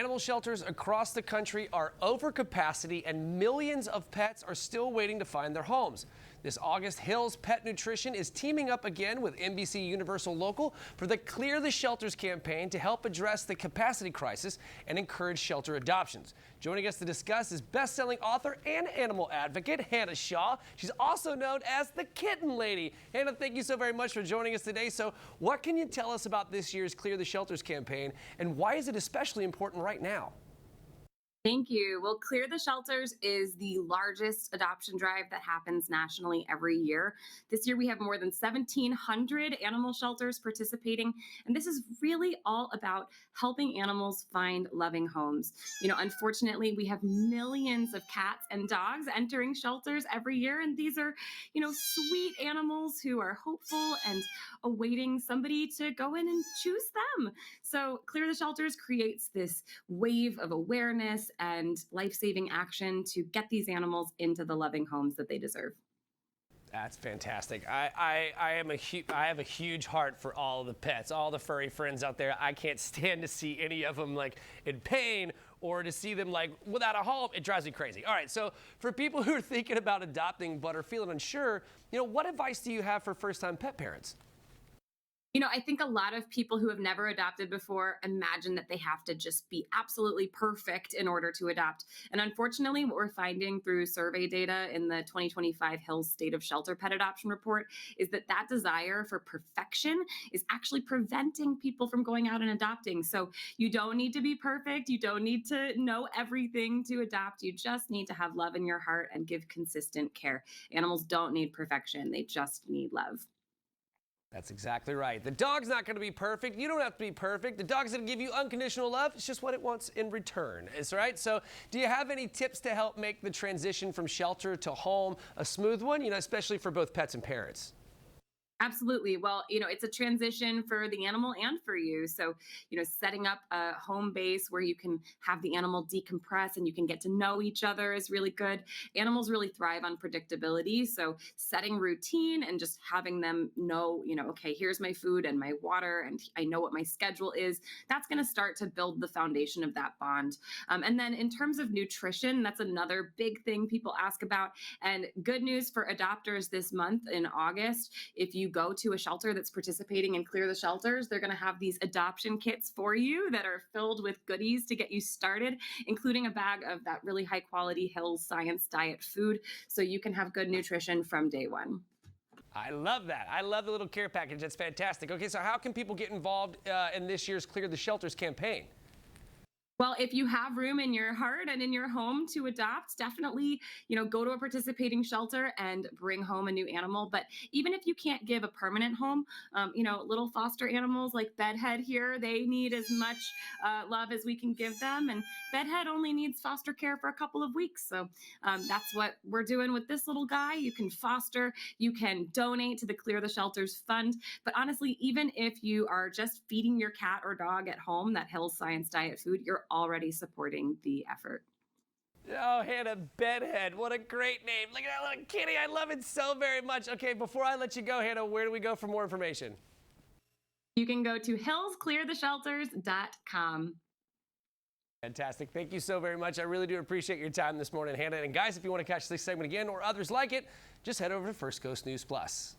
Animal shelters across the country are over capacity and millions of pets are still waiting to find their homes. This August, Hill's Pet Nutrition is teaming up again with NBC Universal Local for the Clear the Shelters campaign to help address the capacity crisis and encourage shelter adoptions. Joining us to discuss is best-selling author and animal advocate Hannah Shaw. She's also known as the Kitten Lady. Hannah, thank you so very much for joining us today. So what can you tell us about this year's Clear the Shelters campaign, and why is it especially important right now? Thank you. Well, Clear the Shelters is the largest adoption drive that happens nationally every year. This year we have more than 1,700 animal shelters participating, and this is really all about helping animals find loving homes. Unfortunately, we have millions of cats and dogs entering shelters every year, and these are, sweet animals who are hopeful and awaiting somebody to go in and choose them. So Clear the Shelters creates this wave of awareness and life-saving action to get these animals into the loving homes that they deserve. That's fantastic. I have a huge heart for all the pets, all the furry friends out there. I can't stand to see any of them like in pain or to see them like without a home. It drives me crazy. All right, so for people who are thinking about adopting but are feeling unsure, what advice do you have for first-time pet parents? I think a lot of people who have never adopted before imagine that they have to just be absolutely perfect in order to adopt. And unfortunately, what we're finding through survey data in the 2025 Hills State of Shelter Pet Adoption Report is that desire for perfection is actually preventing people from going out and adopting. So you don't need to be perfect. You don't need to know everything to adopt. You just need to have love in your heart and give consistent care. Animals don't need perfection. They just need love. That's exactly right. The dog's not going to be perfect. You don't have to be perfect. The dog's going to give you unconditional love. It's just what it wants in return. Is right. So do you have any tips to help make the transition from shelter to home a smooth one, especially for both pets and parents? Absolutely. Well, it's a transition for the animal and for you. So, setting up a home base where you can have the animal decompress and you can get to know each other is really good. Animals really thrive on predictability. So setting routine and just having them know, okay, here's my food and my water, and I know what my schedule is. That's going to start to build the foundation of that bond. And then in terms of nutrition, that's another big thing people ask about. And good news for adopters this month in August, if you go to a shelter that's participating in Clear the Shelters, they're going to have these adoption kits for you that are filled with goodies to get you started, including a bag of that really high quality Hill's Science Diet food so you can have good nutrition from day one. I love that. I love the little care package. That's fantastic. Okay, so how can people get involved in this year's Clear the Shelters campaign? Well, if you have room in your heart and in your home to adopt, definitely, go to a participating shelter and bring home a new animal. But even if you can't give a permanent home, little foster animals like Bedhead here, they need as much love as we can give them. And Bedhead only needs foster care for a couple of weeks. So that's what we're doing with this little guy. You can foster, you can donate to the Clear the Shelters Fund. But honestly, even if you are just feeding your cat or dog at home that Hill's Science Diet food, you're already supporting the effort. Oh, Hannah, Bedhead. What a great name. Look at that little kitty. I love it so very much. Okay, before I let you go, Hannah, where do we go for more information? You can go to hillscleartheshelters.com. Fantastic. Thank you so very much. I really do appreciate your time this morning, Hannah. And guys, if you want to catch this segment again or others like it, just head over to First Coast News Plus.